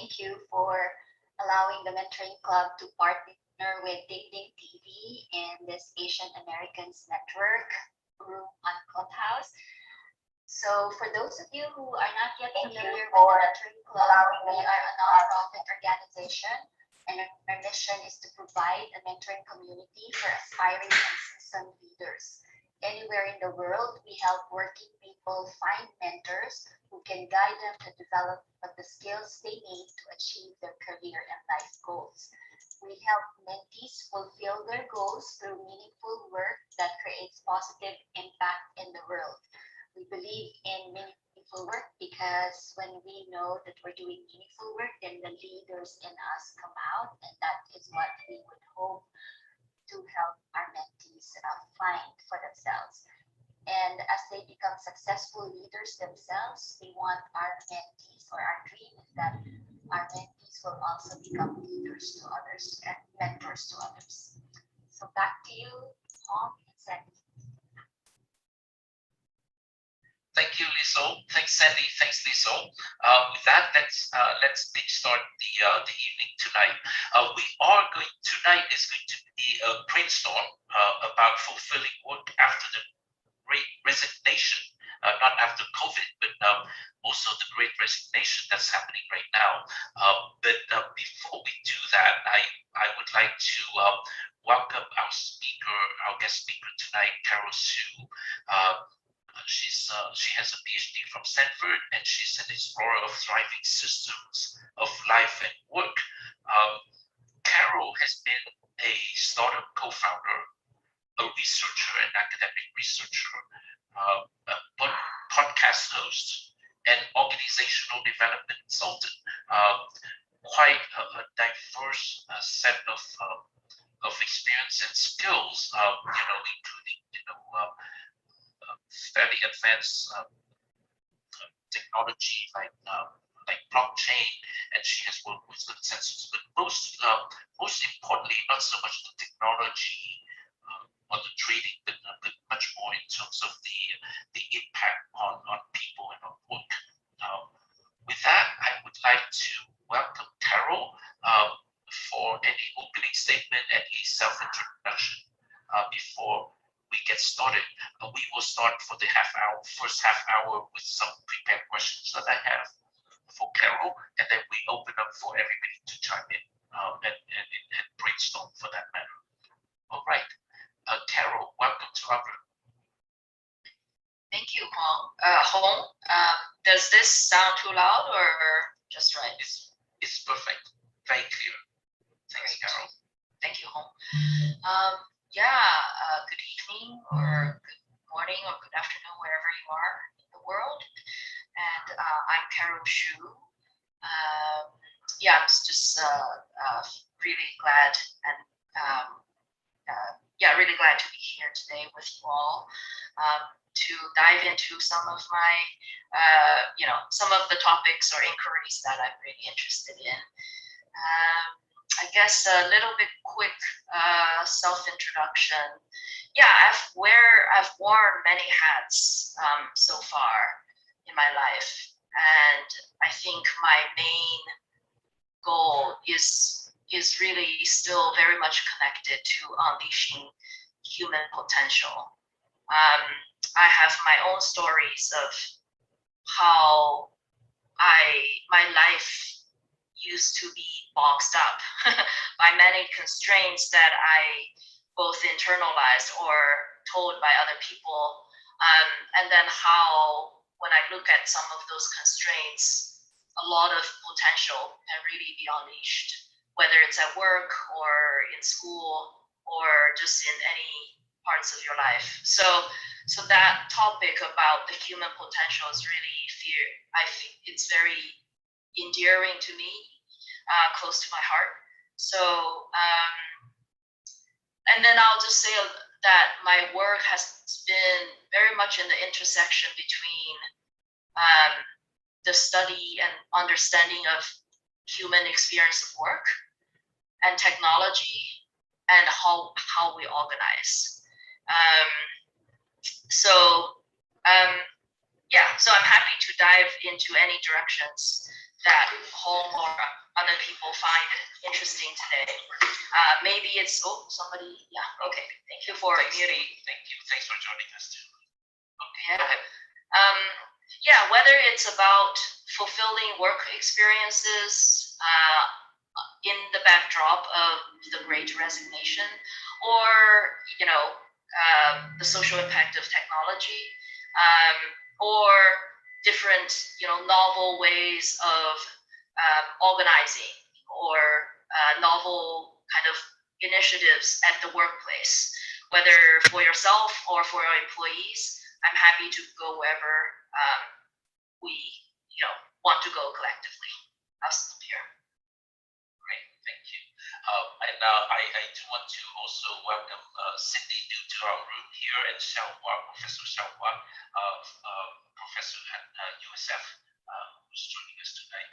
thank you for allowing the Mentoring Club to partner with Dating TV and this Asian Americans Network room on Clubhouse. So for those of you who are not yet familiar with the Mentoring Club, we are a nonprofit organization, and our mission is to provide a mentoring community for aspiring and seasoned leaders. Anywhere in the world, we help working people find mentors who can guide them to develop the skills they need to achieve their career and life goals. We help mentees fulfill their goals through meaningful work that creates positive impact in the world. We believe in meaningful work because when we know that we're doing meaningful work, then the leaders in us come out, and that is what we would hope to help our mentees find for themselves. And as they become successful leaders themselves, we want our mentees, or our dream is that our mentees will also become leaders to others and mentors to others. So back to you, Hong and Sandy. Thank you, Liso. Thanks, Sandy. Thanks, Liso. With that, let's start the evening tonight. Tonight is going to be a brainstorm about fulfilling work after the Great Resignation, not after COVID, but also the Great Resignation that's happening right now. But before we do that, I would like to welcome our guest speaker tonight, Carol Hsu. She has a PhD from Stanford, and she's an explorer of thriving systems of life and work. Carol has been a startup co-founder, a researcher, an academic researcher, a podcast host, and organizational development consultant. Quite a diverse set of experience and skills, including fairly advanced technology like blockchain, and she has worked with consensus. But most importantly, not so much the technology or the trading, but much more in terms of the impact on people and on work. With that, I would like to welcome Carol for any opening statement and a self-introduction before we get started. We will start for the first half hour with some prepared questions that I have for Carol, and then we open up for everybody to chime in and brainstorm for that matter. All right, Carol, welcome to our room. Thank you, Hong. Does this sound too loud or just right? It's perfect, very clear. Thanks, Carol. Thank you, Hong. Good evening or good morning or good afternoon, wherever you are in the world. And I'm Carol Hsu. I'm just really glad and really glad to be here today with you all to dive into some of my, some of the topics or inquiries that I'm really interested in. I guess a little bit quick self-introduction. I've worn many hats so far in my life, and I think my main goal is really still very much connected to unleashing human potential. I have my own stories of how my life used to be boxed up by many constraints that I both internalized or told by other people. And then how, when I look at some of those constraints, a lot of potential can really be unleashed, whether it's at work or in school or just in any parts of your life. So that topic about the human potential is really I think it's very endearing to me, close to my heart. So, and then I'll just say that my work has been very much in the intersection between the study and understanding of human experience of work and technology and how we organize. So I'm happy to dive into any directions that home or other people find interesting today. Maybe it's somebody. Yeah. Okay. Thank you for muting. Thank you. Thanks for joining us too. Okay. Yeah. Go ahead. Yeah, whether it's about fulfilling work experiences in the backdrop of the Great Resignation, or the social impact of technology, or different novel ways of organizing, or novel kind of initiatives at the workplace, whether for yourself or for your employees. I'm happy to go wherever we want to go collectively. I'll stop here. Great, thank you. And I do want to also welcome Cindy new to our room here, and Professor Xiaohua, professor at USF, who's joining us tonight.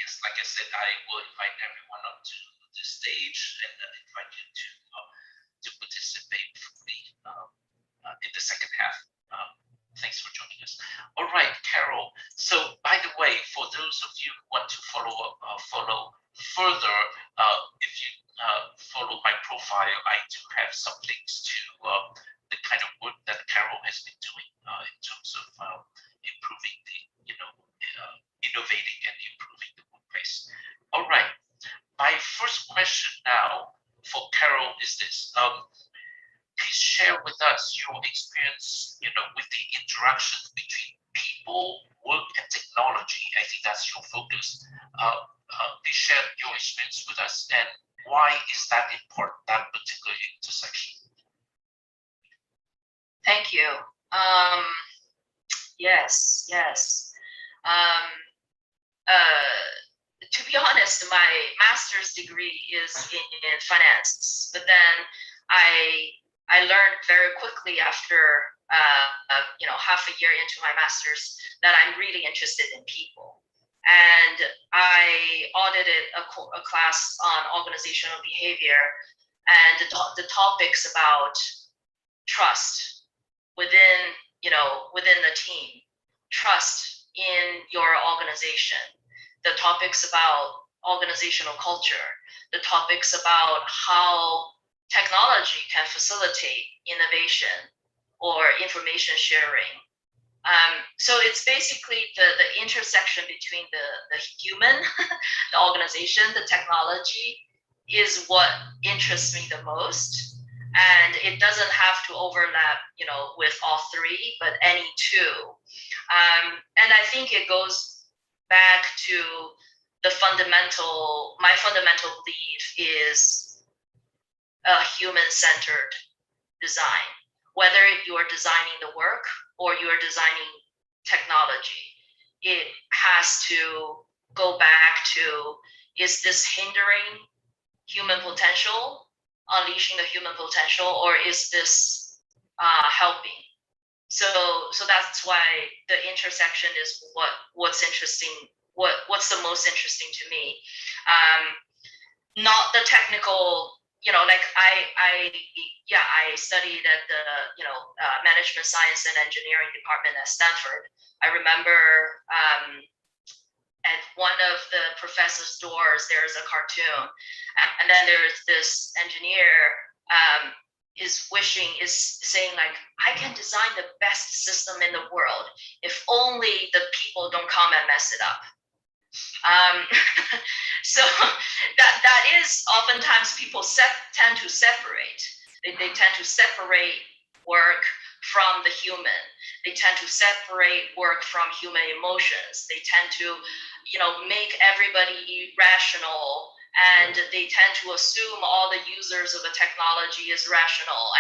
Yes, like I said, I will invite everyone up to the stage and invite you to participate fully in the second half. Thanks for joining us. All right, Carol. So, by the way, for those of you who want to follow further, if you follow my profile, I do have some links to the kind of work that Carol has been doing in terms of improving innovating and improving the workplace. All right. My first question now for Carol is this. Please share with us your experience, with the interaction between people, work, and technology. I think that's your focus. Please share your experience with us, and why is that important, that particular intersection? Thank you. Yes. To be honest, my master's degree is in finance, but then I learned very quickly after half a year into my master's that I'm really interested in people, and I audited a class on organizational behavior, and the topics about trust within the team, trust in your organization, the topics about organizational culture, the topics about how technology can facilitate innovation or information sharing. So it's basically the intersection between the human, the organization, the technology is what interests me the most. And it doesn't have to overlap, with all three, but any two. And I think it goes back to my fundamental belief is a human-centered design. Whether you're designing the work or you're designing technology, it has to go back to, is this hindering human potential, unleashing the human potential, or is this helping? So that's why the intersection is what's interesting. What's the most interesting to me? Not the technical. Like I studied at the management science and engineering department at Stanford. I remember at one of the professor's doors there's a cartoon, and then there's this engineer is saying like, I can design the best system in the world if only the people don't come and mess it up. So that is oftentimes people tend to separate. They tend to separate work from the human. They tend to separate work from human emotions. They tend to, make everybody rational, and they tend to assume all the users of the technology is rational.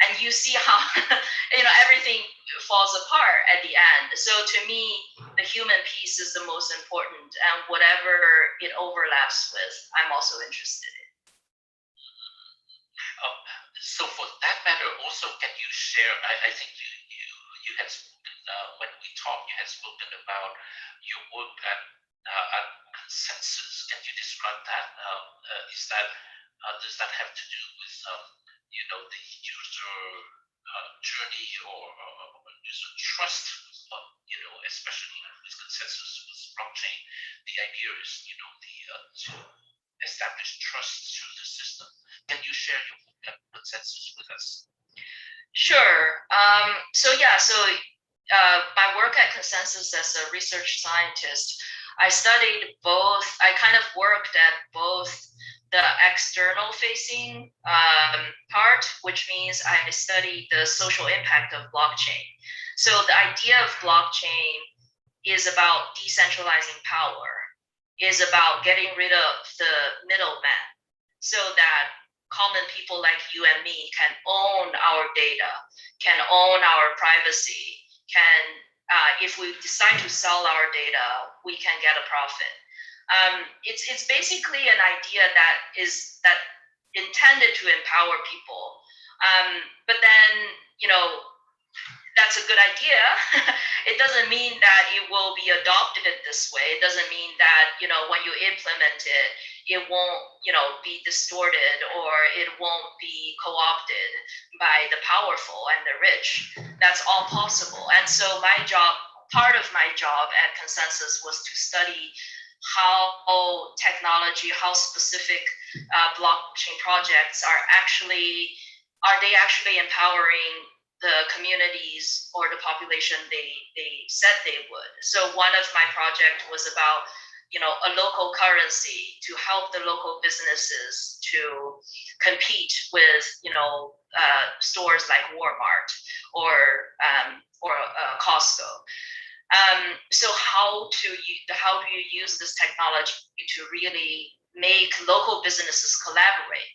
And you see how everything falls apart at the end. So to me, the human piece is the most important, and whatever it overlaps with, I'm also interested in. So for that matter, also, can you share? I think you had spoken when we talked. You had spoken about your work at Consensus. Can you describe that? Does that have to do with the user journey or user trust? Especially with Consensus was blockchain, the idea is, to establish trust through the system. Can you share your consensus with us? Sure. My work at Consensus as a research scientist, I studied both. I kind of worked at both the external facing part, which means I studied the social impact of blockchain. So the idea of blockchain is about decentralizing power, is about getting rid of the middleman so that common people like you and me can own our data, can own our privacy, can, if we decide to sell our data, we can get a profit. It's basically an idea that is intended to empower people. But then, that's a good idea. It doesn't mean that it will be adopted this way. It doesn't mean that, when you implement it, it won't, be distorted or it won't be co-opted by the powerful and the rich. That's all possible. And so part of my job at Consensus was to study how technology, how specific blockchain projects are they actually empowering the communities or the population they said they would. So one of my project was about, a local currency to help the local businesses to compete with, stores like Walmart or Costco. So how do you use this technology to really make local businesses collaborate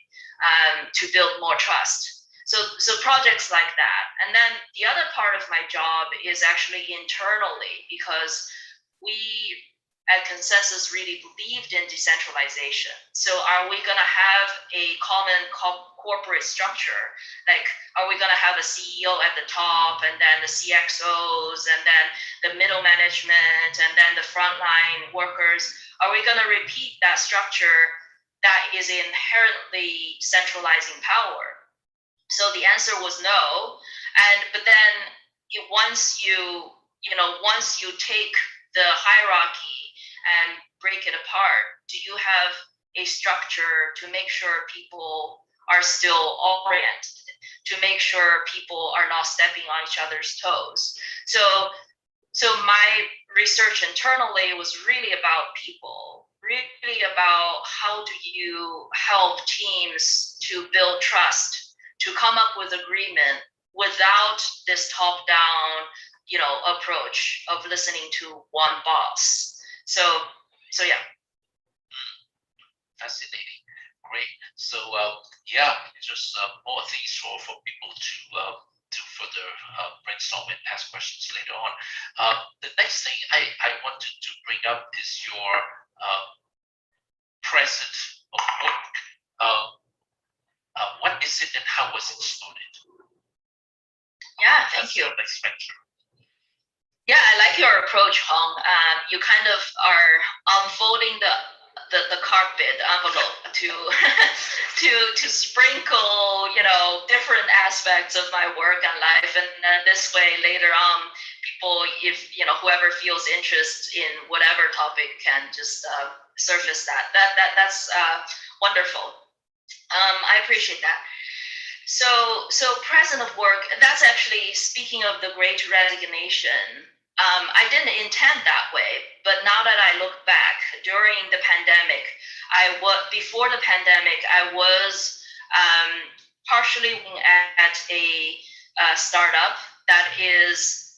to build more trust? So projects like that. And then the other part of my job is actually internally, because we at Consensus really believed in decentralization. So are we going to have a common corporate structure? Like, are we going to have a CEO at the top, and then the CXOs, and then the middle management, and then the frontline workers? Are we going to repeat that structure that is inherently centralizing power? So the answer was no. But then once you take the hierarchy and break it apart, do you have a structure to make sure people are still oriented, to make sure people are not stepping on each other's toes? So my research internally was really about people, really about how do you help teams to build trust, to come up with agreement without this top-down, approach of listening to one boss. So yeah. Fascinating, great. So just more things for people to further brainstorm and ask questions later on. The next thing I wanted to bring up is your present of work. What is it and how was it started? Yeah, thank you. Next venture. Yeah, I like your approach, Hong. You kind of are unfolding the carpet envelope to sprinkle, different aspects of my work and life, and this way later on, people, if whoever feels interest in whatever topic can just surface that's wonderful. I appreciate that. So present of work, that's actually, speaking of the Great Resignation, I didn't intend that way, but now that I look back, during the pandemic, before the pandemic, I was partially at a startup that is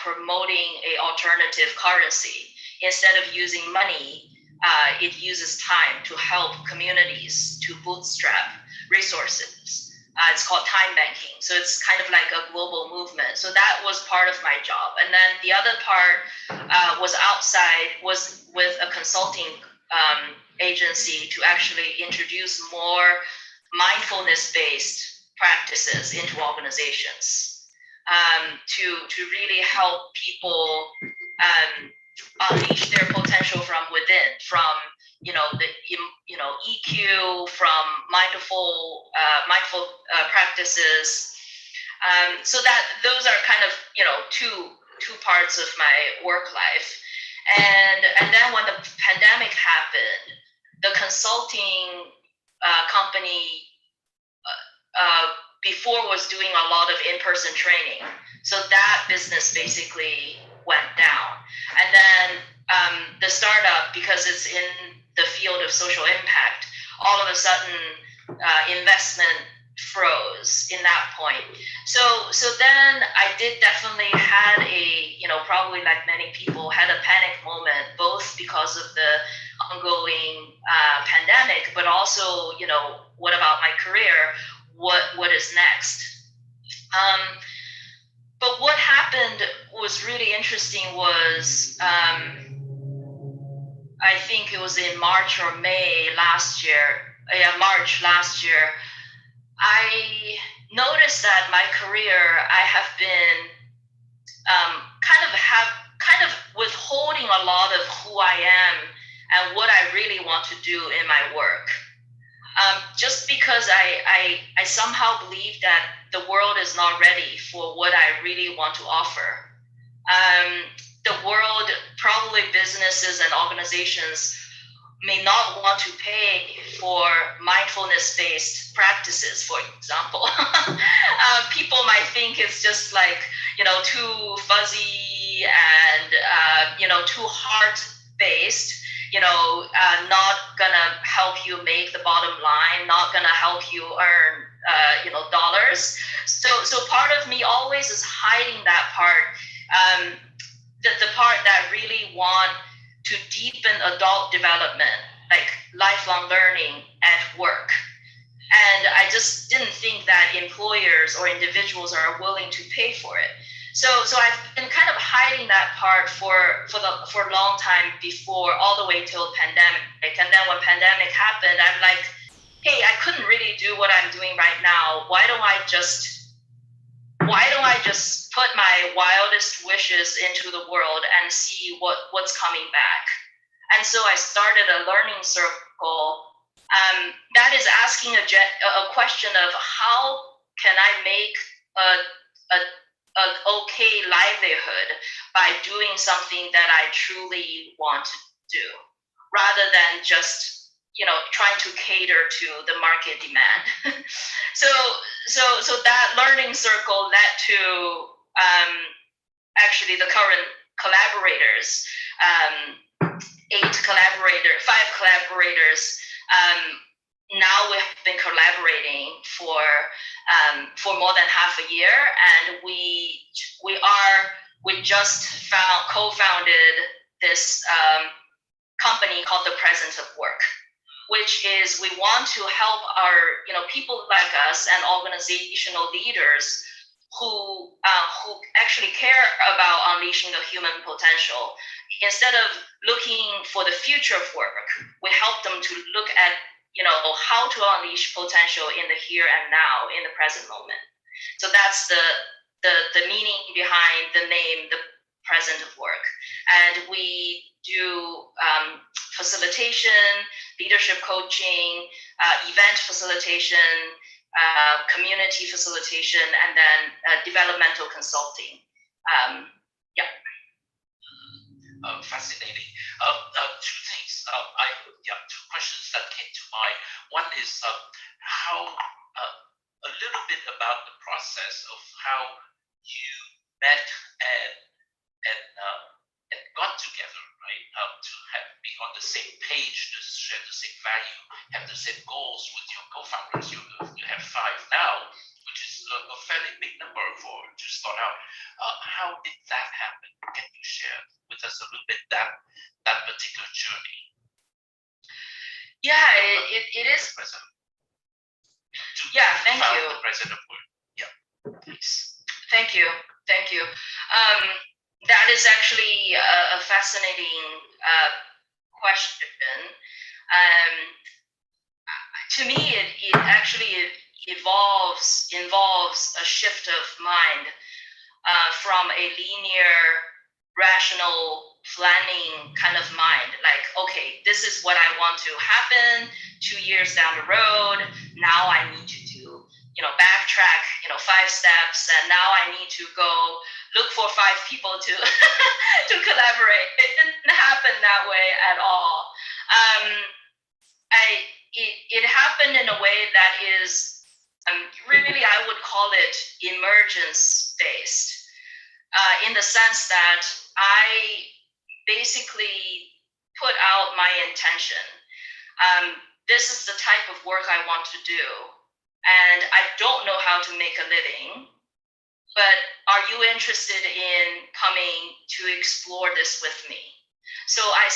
promoting a alternative currency. Instead of using money, it uses time to help communities to bootstrap resources. It's called time banking. So it's kind of like a global movement. So that was part of my job. And then the other part was with a consulting agency to actually introduce more mindfulness-based practices into organizations, to really help people unleash their potential from within, from EQ, from mindful practices. So that those are kind of two two parts of my work life. And then when the pandemic happened, the consulting company before was doing a lot of in-person training. So that business basically went down. And then the startup, because it's in the field of social impact, all of a sudden investment froze in that point. So then I did definitely had a, probably like many people, had a panic moment, both because of the ongoing pandemic, but also, what about my career? What is next? But what happened was really interesting was, I think it was in March or May last year. Yeah, March last year. I noticed that my career, I have been kind of withholding a lot of who I am and what I really want to do in my work. Just because I somehow believe that the world is not ready for what I really want to offer. The world, probably businesses and organizations, may not want to pay for mindfulness-based practices, for example. People might think it's just like, too fuzzy and, too heart-based, not gonna help you make the bottom line, not gonna help you earn, dollars. So part of me always is hiding that part, the part that really want to deepen adult development, like lifelong learning at work. And I just didn't think that employers or individuals are willing to pay for it. So I've been kind of hiding that part for a long time before, all the way till pandemic. And then when pandemic happened, I'm like, hey, I couldn't really do what I'm doing right now. Why don't I just put my wildest wishes into the world and see what's coming back? And so I started a learning circle that is asking a question of how can I make an okay livelihood by doing something that I truly want to do, rather than just trying to cater to the market demand. So that learning circle led to actually the current collaborators, 5 collaborators. Now we've been collaborating for more than half a year, and we just co-founded this company called The Presence of Work, which is we want to help our people like us and organizational leaders who actually care about unleashing the human potential. Instead of looking for the future of work, we help them to look at how to unleash potential in the here and now, in the present moment. So that's the meaning behind the name, The Present of Work. And we do facilitation, leadership coaching, event facilitation, community facilitation, and then developmental consulting. Fascinating. Two things. Two questions that came to mind. One is how a little bit about the process of how you met and got together, right? To be on the same page, to share the same value, have the same goals with your co-founders. You have 5 now, which is a fairly big number to start out. How did that happen? Can you share with us a little bit that particular journey? Yeah, it is. Yeah, thank you. The President of Work. Yeah, please. Thank you. That is actually a fascinating question. To me, it actually involves a shift of mind from a linear, rational planning kind of mind. Like, okay, this is what I want to happen 2 years down the road. Now I need to do, backtrack, 5 steps, and now I need to go look for 5 people to to collaborate. It didn't happen that way at all. It happened in a way that is really, I would call it emergence based, in the sense that I basically put out my intention. This is the type of work I want to do, and I don't know how to make a living, but are you interested in coming to explore this with me? So I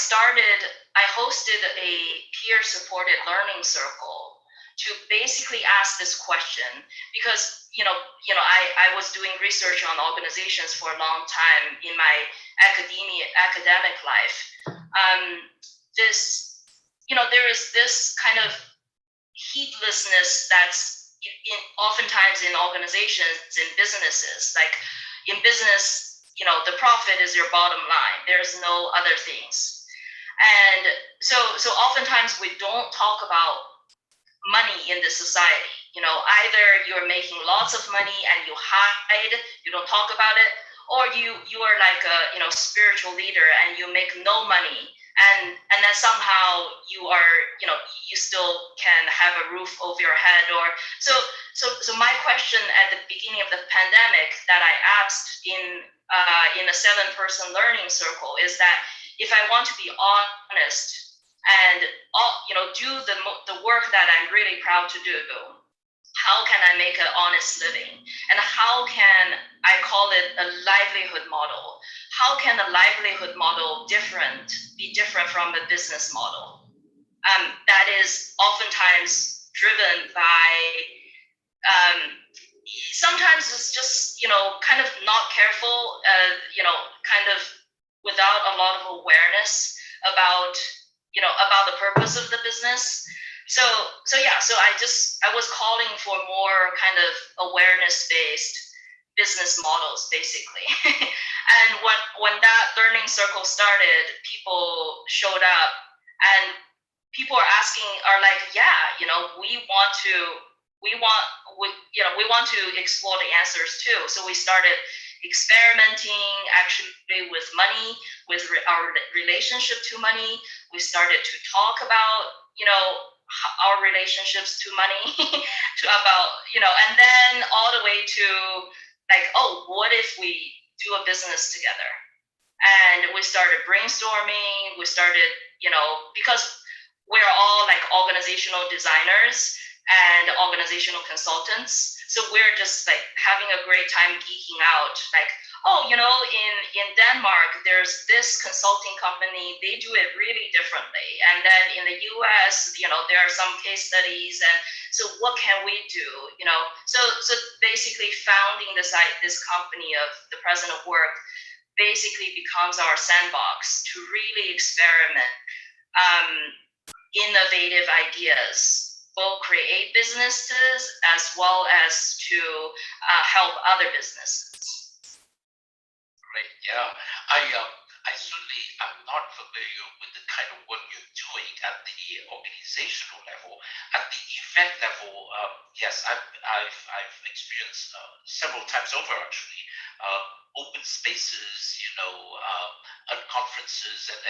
hosted a peer-supported learning circle to basically ask this question, because I was doing research on organizations for a long time in my academic life. There is this kind of heedlessness that's oftentimes in organizations, in businesses. Like in business, the profit is your bottom line. There's no other things. And so oftentimes we don't talk about money in this society. Either you're making lots of money and you hide, you don't talk about it, or you are like a spiritual leader and you make no money, and then somehow you are you still can have a roof over your head. Or so my question at the beginning of the pandemic that I asked in a 7-person learning circle is that if I want to be honest and do the work that I'm really proud to do, how can I make an honest living? And how can I call it a livelihood model? How can a livelihood model be different from a business model? That is oftentimes driven by, sometimes it's just, kind of not careful, kind of without a lot of awareness about the purpose of the business. So I was calling for more kind of awareness-based business models, basically. And when that learning circle started, people showed up, and people are like, yeah, we want to explore the answers too. So we started experimenting actually with money, with our relationship to money. We started to talk about our relationships to money, and then all the way to like, oh, what if we do a business together? And we started brainstorming. We started, because we're all like organizational designers and organizational consultants. So we're just like having a great time geeking out, like, oh, in Denmark, there's this consulting company, they do it really differently. And then in the US, there are some case studies. And so what can we do? So basically founding this company of the President of Work basically becomes our sandbox to really experiment innovative ideas, both create businesses as well as to help other businesses. Right. Yeah. I certainly am not familiar with the kind of work you're doing at the organizational level. At the event level, yes, I've experienced several times over actually open spaces, conferences and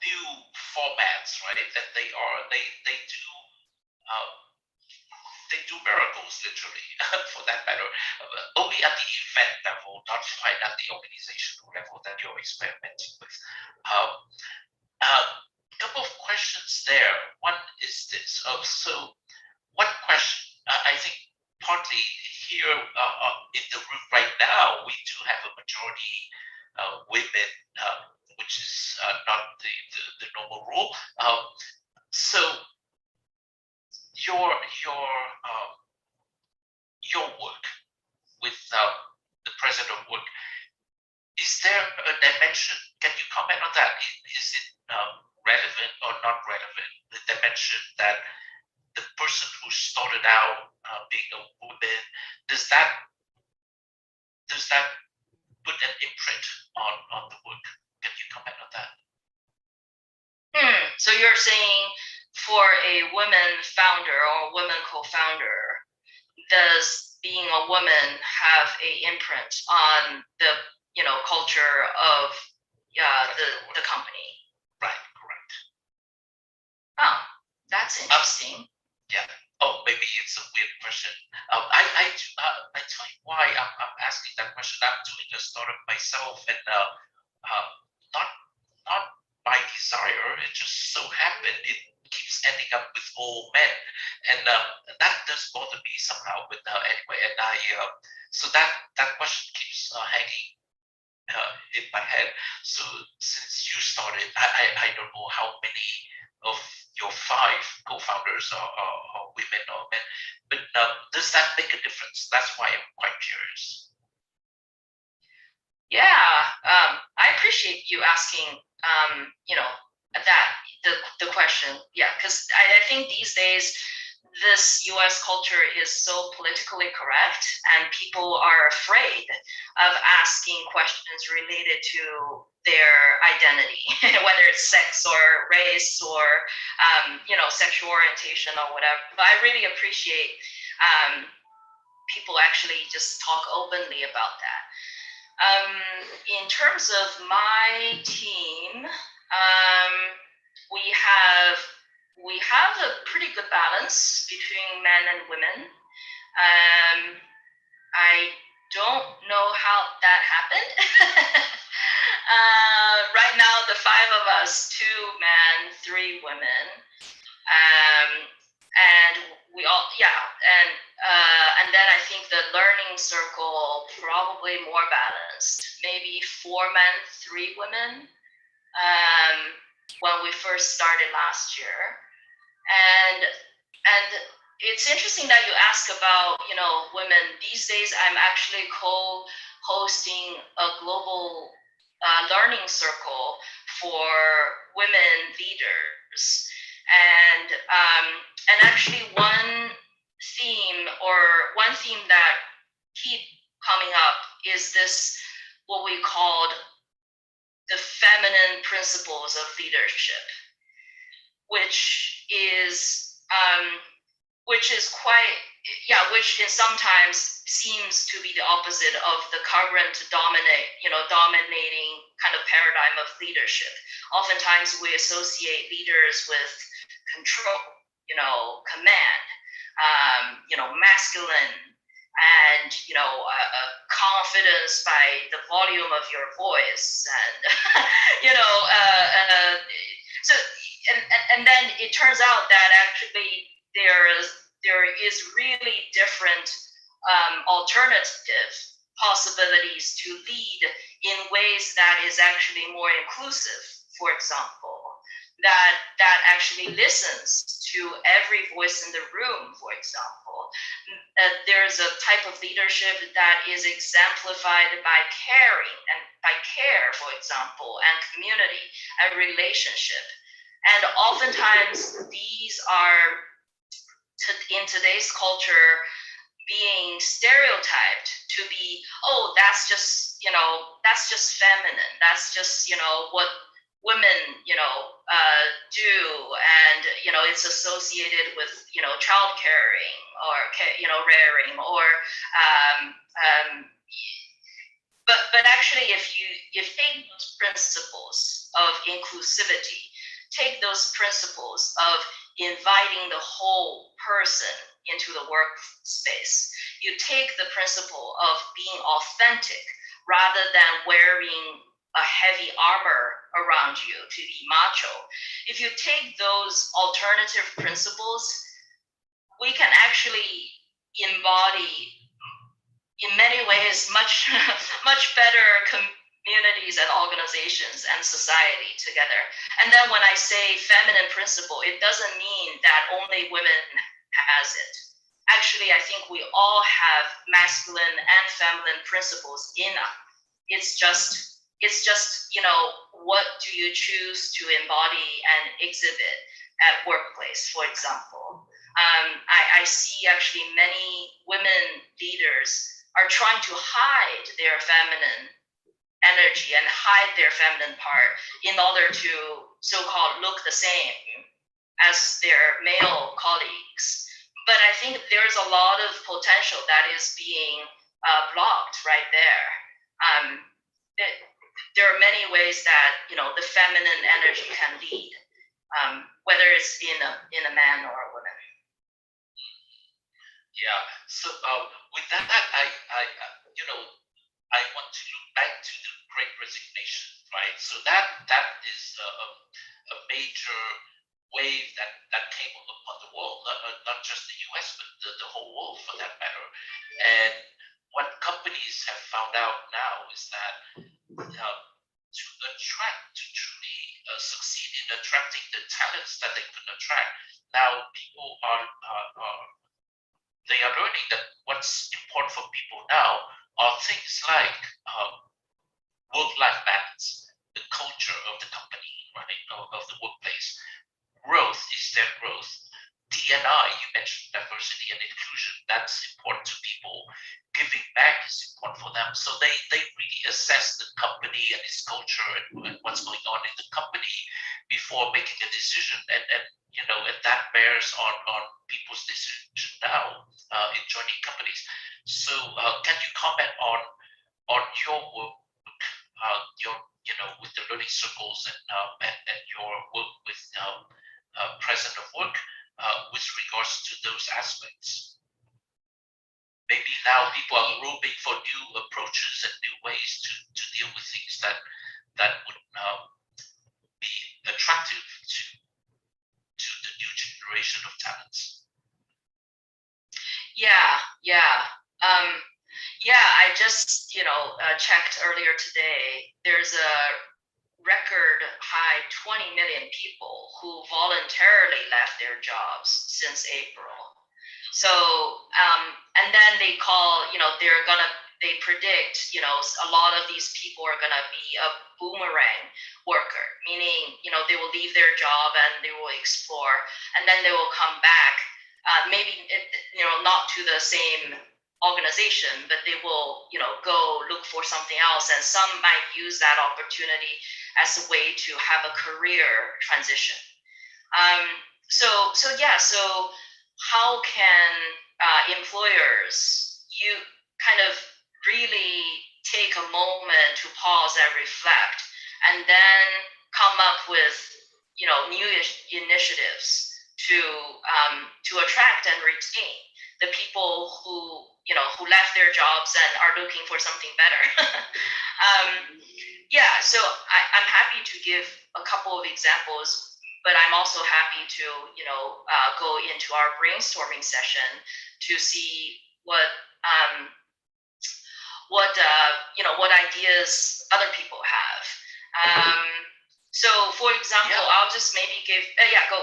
new formats, right? That they do miracles, literally, for that matter. Only at the event level, not quite at the organizational level that you're experimenting with. Couple of questions there. One is this. So one question, I think partly here in the room right now, we do have a majority women, which is not the normal rule. So your work with the President of Work, is there a dimension? Can you comment on that? Is it relevant or not relevant? The dimension that the person who started out being a woman, does that put an imprint on the work? Can you comment on that? So you're saying for a woman founder or woman co-founder, does being a woman have a imprint on the culture of the company? Right, correct. Oh, that's interesting. Yeah. Oh, maybe it's a weird question. I tell you why I'm asking that question. I'm doing a startup myself, and not not by desire. It just so happened it keeps ending up with all men, and that does bother me somehow. But anyway, and so that question keeps hanging in my head. So since you started, I don't know how many of your 5 co-founders are women or men, but does that make a difference? That's why I'm quite curious. Yeah, I appreciate you asking. The question. Yeah, because I think these days this U.S. culture is so politically correct, and people are afraid of asking questions related to their identity, whether it's sex or race or sexual orientation or whatever. But I really appreciate people actually just talk openly about that. In terms of my team, we have a pretty good balance between men and women. I don't know how that happened. Right now, the 5 of us, 2 men, 3 women, and we all, and then I think the learning circle probably more balanced, maybe 4 men, 3 women. When we first started last year, and it's interesting that you ask about women. These days, I'm actually co-hosting a global learning circle for women leaders, and actually one theme that keep coming up is this, what we called the feminine principles of leadership, which sometimes seems to be the opposite of the current dominating kind of paradigm of leadership. Oftentimes we associate leaders with control, command, masculine, and confidence by the volume of your voice, and so and then it turns out that actually there is really different alternative possibilities to lead in ways that is actually more inclusive. For example, that actually listens to every voice in the room. For example, there's a type of leadership that is exemplified by caring, and by care, for example, and community and relationship. And oftentimes these are, in today's culture, being stereotyped to be, oh, that's just feminine. That's just, what women, do, and, it's associated with, child caring or, rearing, or, but actually, if you take those principles of inclusivity, take those principles of inviting the whole person into the workspace, you take the principle of being authentic rather than wearing a heavy armor around you to be macho. If you take those alternative principles, we can actually embody, in many ways, much better communities and organizations and society together. And then when I say feminine principle, it doesn't mean that only women has it. Actually, I think we all have masculine and feminine principles in us. It's just, what do you choose to embody and exhibit at workplace, for example. I see actually many women leaders are trying to hide their feminine energy and hide their feminine part in order to so-called look the same as their male colleagues. but I think there's a lot of potential that is being blocked right there. There are many ways that the feminine energy can lead, whether it's in a man or a woman. Yeah. So with that, I want to look back to the Great Resignation, right? So that is a major wave that came upon the world, not just the U.S. but the whole world for that matter. And what companies have found out now is that to truly succeed in attracting the talents that they could attract, now people are learning that what's important for people now are things like work-life balance, the culture of the company, right, of the workplace. Growth is their growth. D&I, you mentioned diversity and inclusion, that's important to people. Giving back is important for them. So they really assess the company and its culture and what's going on in the company before making a decision. And that bears on people's decision now in joining companies. So can you comment on your work, with the learning circles and your work with President of Work with regards to those aspects? Maybe now people are groping for new approaches and new ways to deal with things that would be attractive to the new generation of talents. I just checked earlier today. There's a record high 20 million people who voluntarily left their jobs since April. So and then they call, they predict, a lot of these people are gonna be a boomerang worker, meaning, they will leave their job and they will explore, and then they will come back, maybe, not to the same organization, but they will, go look for something else, and some might use that opportunity as a way to have a career transition. So how can employers kind of really take a moment to pause and reflect, and then come up with new initiatives to attract and retain the people who left their jobs and are looking for something better. So I'm happy to give a couple of examples, but I'm also happy to go into our brainstorming session to see what ideas other people have. So for example, I'll just maybe give go.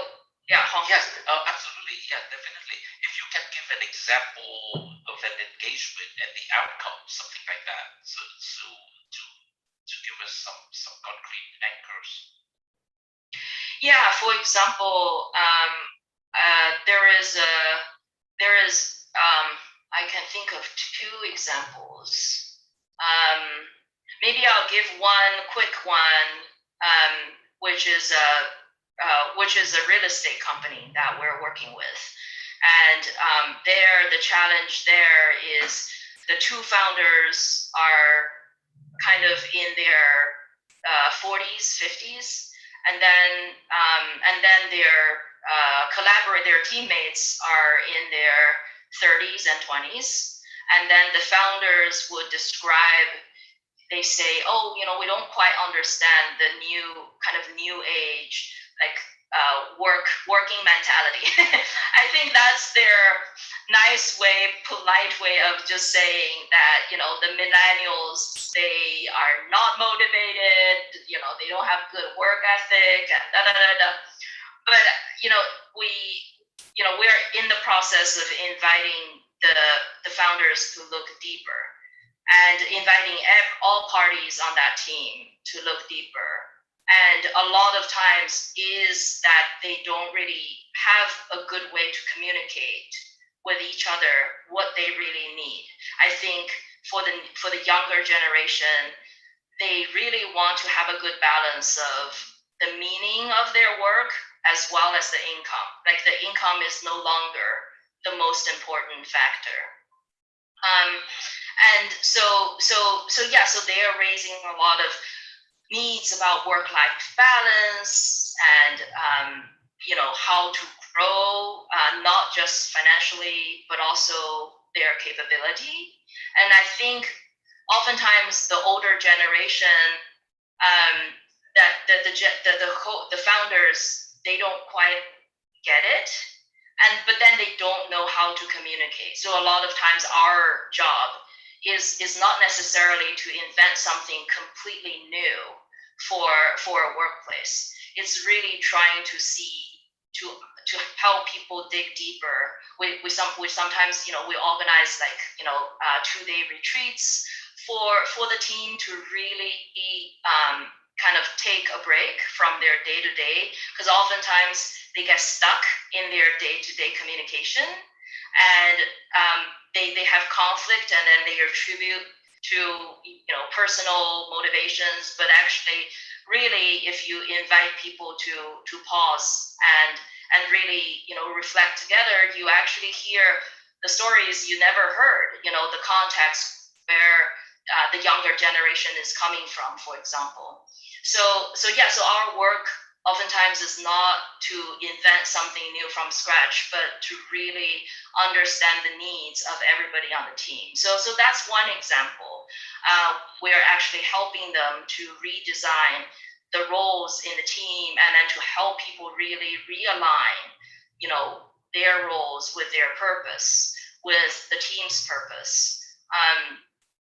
Yes, absolutely. Yeah, definitely. If you can give an example of an engagement and the outcome, something like that, so to give us some concrete anchors. For example, there is I can think of two examples. Maybe I'll give one quick one, which is a real estate company that we're working with. And the challenge there is the two founders are kind of in their 40s, 50s, and then their teammates are in their 30s and 20s, and then the founders would describe. They say, we don't quite understand the new age, like working mentality. I think that's their nice way, polite way of just saying that, the millennials, they are not motivated, they don't have good work ethic, and But, we're in the process of inviting the founders to look deeper, and inviting all parties on that team to look deeper. And a lot of times is that they don't really have a good way to communicate with each other what they really need. I think for the younger generation, they really want to have a good balance of the meaning of their work as well as the income. Like the income is no longer the most important factor. And so they are raising a lot of needs about work-life balance and how to grow, not just financially, but also their capability. And I think oftentimes the older generation, that the founders, they don't quite get it, but then they don't know how to communicate. So a lot of times our job is not necessarily to invent something completely new for a workplace. It's really trying to to help people dig deeper. We sometimes we organize like 2-day retreats for the team to really kind of take a break from their day-to-day, because oftentimes they get stuck in their day-to-day communication, and they have conflict, and then they attribute to personal motivations. But actually, really, if you invite people to pause and really reflect together, you actually hear the stories you never heard, the context where the younger generation is coming from, for example. So our work oftentimes is not to invent something new from scratch, but to really understand the needs of everybody on the team. So that's one example. We're actually helping them to redesign the roles in the team, and then to help people really realign, their roles with their purpose, with the team's purpose,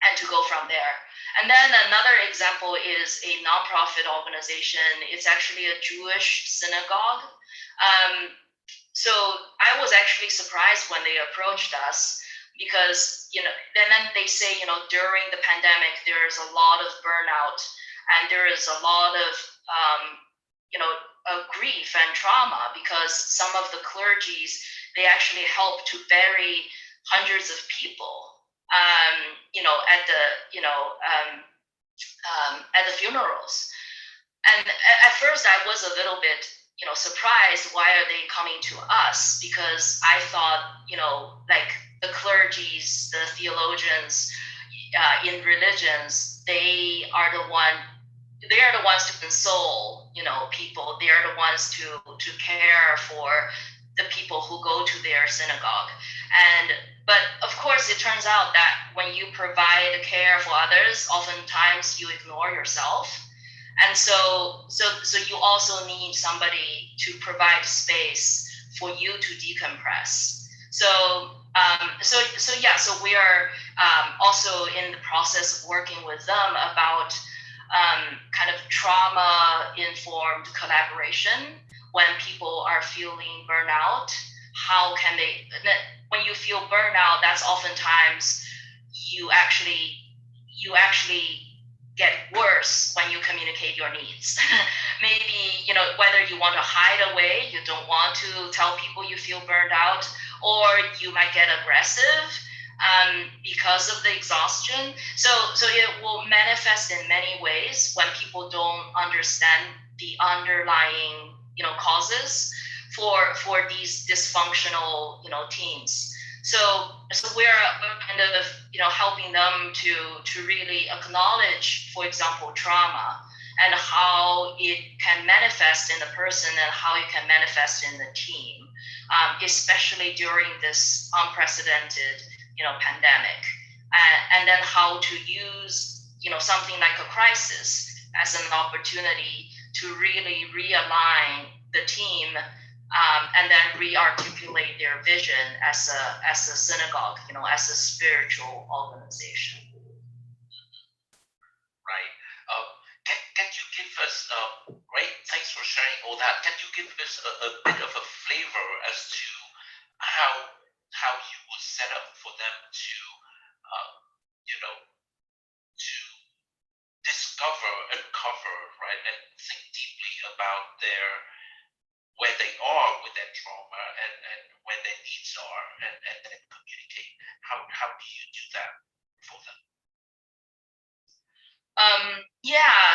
and to go from there. And then another example is a nonprofit organization. It's actually a Jewish synagogue. So I was actually surprised when they approached us, because then they say during the pandemic there's a lot of burnout, and there is a lot of grief and trauma, because some of the clergies, they actually help to bury hundreds of people at the funerals. And at first I was a little bit surprised, why are they coming to us? Because I thought like the clergies, the theologians in religions, they are the ones to console people. They are the ones to care for the people who go to their synagogue. But of course, it turns out that when you provide care for others, oftentimes you ignore yourself. And so you also need somebody to provide space for you to decompress. So we are also in the process of working with them about kind of trauma-informed collaboration. When people are feeling burnout, how can they? When you feel burnout, that's oftentimes you actually get worse when you communicate your needs. Maybe whether you want to hide away, you don't want to tell people you feel burned out, or you might get aggressive because of the exhaustion. So it will manifest in many ways when people don't understand the underlying causes for these dysfunctional teams. So we're kind of helping them to really acknowledge, for example, trauma, and how it can manifest in the person and how it can manifest in the team, especially during this unprecedented pandemic, and then how to use something like a crisis as an opportunity to really realign the team, and then re-articulate their vision as a synagogue, as a spiritual organization. Right. Can you give us, great, thanks for sharing all that. Can you give us a bit of a flavor as to how you would set up for them to, to discover, uncover, right, and think deeply about where they are with that trauma and where their needs are, and then communicate. How do you do that for them?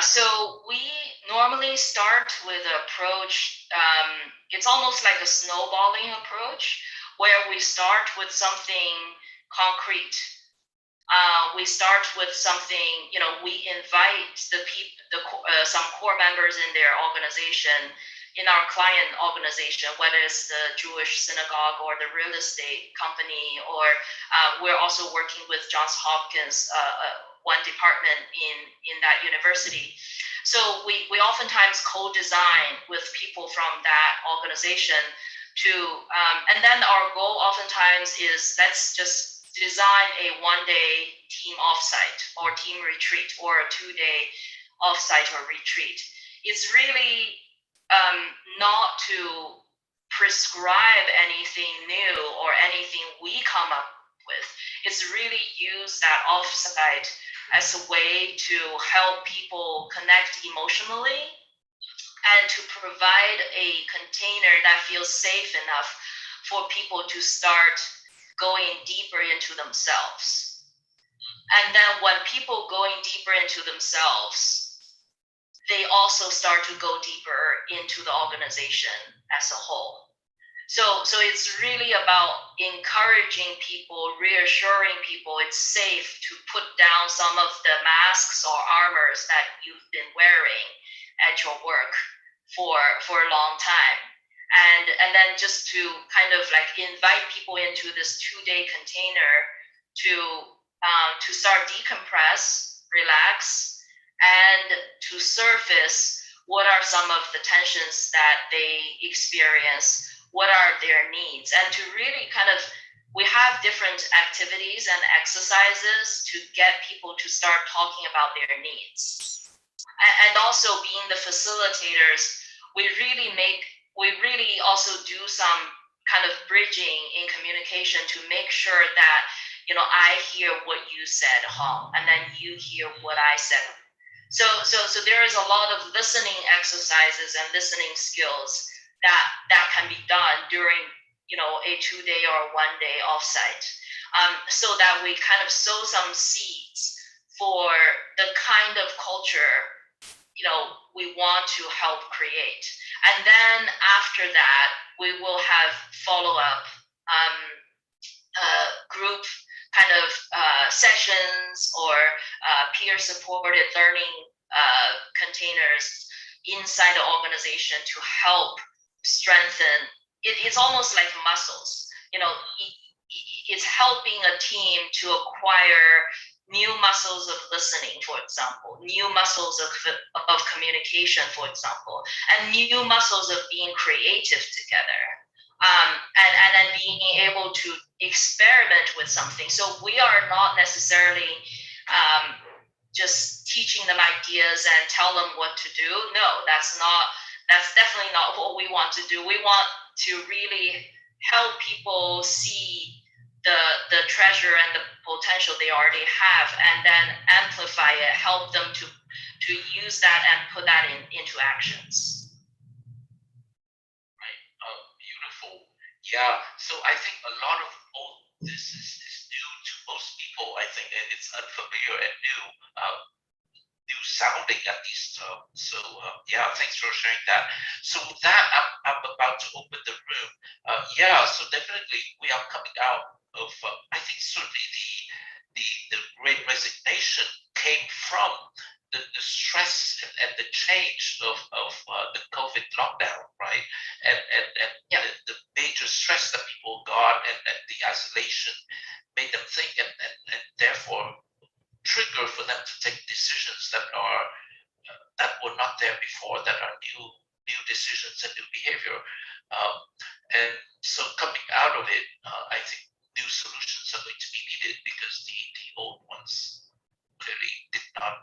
So we normally start with an approach. It's almost like a snowballing approach, where we start with something concrete. We start with something, we invite some core members in their organization, in our client organization, whether it's the Jewish synagogue or the real estate company, or we're also working with Johns Hopkins, one department in that university. So we oftentimes co-design with people from that organization and then our goal oftentimes is, let's just design a one-day team offsite or team retreat or a two-day offsite or retreat. It's really not to prescribe anything new or anything we come up with. It's really use that offsite as a way to help people connect emotionally and to provide a container that feels safe enough for people to start going deeper into themselves. And then when people going deeper into themselves, they also start to go deeper into the organization as a whole. So it's really about encouraging people, reassuring people it's safe to put down some of the masks or armors that you've been wearing at your work for a long time. And then just to kind of like invite people into this two-day container to start decompress, relax, and to surface what are some of the tensions that they experience, what are their needs, and to really kind of, we have different activities and exercises to get people to start talking about their needs. And also being the facilitators, we really also do some kind of bridging in communication to make sure that, I hear what you said, Hong, and then you hear what I said. So there is a lot of listening exercises and listening skills that can be done during, a two-day or one-day offsite, so that we kind of sow some seeds for the kind of culture we want to help create. And then after that, we will have follow-up group kind of sessions or peer-supported learning containers inside the organization to help strengthen. It's almost like muscles. It's helping a team to acquire new muscles of listening, for example, new muscles of communication, for example, and new muscles of being creative together, and then being able to experiment with something. So we are not necessarily just teaching them ideas and tell them what to do. No, that's definitely not what we want to do. We want to really help people see the treasure and the potential they already have, and then amplify it, help them to use that and put that into actions. Right. Beautiful. Yeah. So I think a lot of all this is new to most people. I think it's unfamiliar and new sounding at least. Yeah, thanks for sharing that. So with that, I'm about to open the room. So definitely we are coming out of, I think certainly the great resignation came from the stress and the change of the COVID lockdown, right? And the major stress that people got and the isolation made them think and therefore trigger for them to take decisions that were not there before, that are new decisions and new behavior. And so coming out of it, I think new solutions are going to be needed because the old ones clearly did not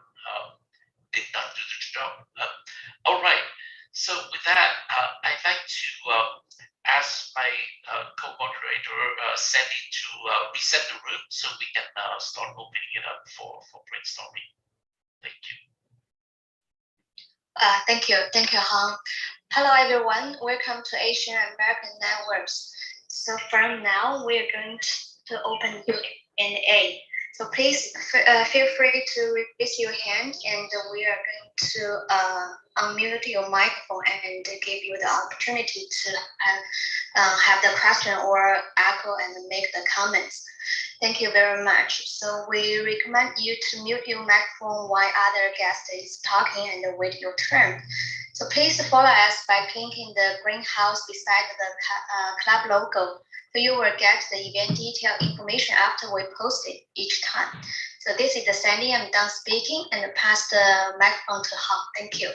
do the job. All right. So with that, I'd like to ask my co-moderator Sandy to reset the room so we can start opening it up for brainstorming. Thank you. Thank you, Hong. Hello, everyone. Welcome to Asian American Networks. So from now, we're going to open Q&A. So please feel free to raise your hand, and we are going to unmute your microphone and give you the opportunity to have the question or echo and make the comments. Thank you very much. So we recommend you to mute your microphone while other guest is talking and wait your turn. So please follow us by clicking the green house beside the club logo. So you will get the event detail information after we post it each time. So this is Sandy. I'm done speaking and pass the microphone to Hong. Thank you.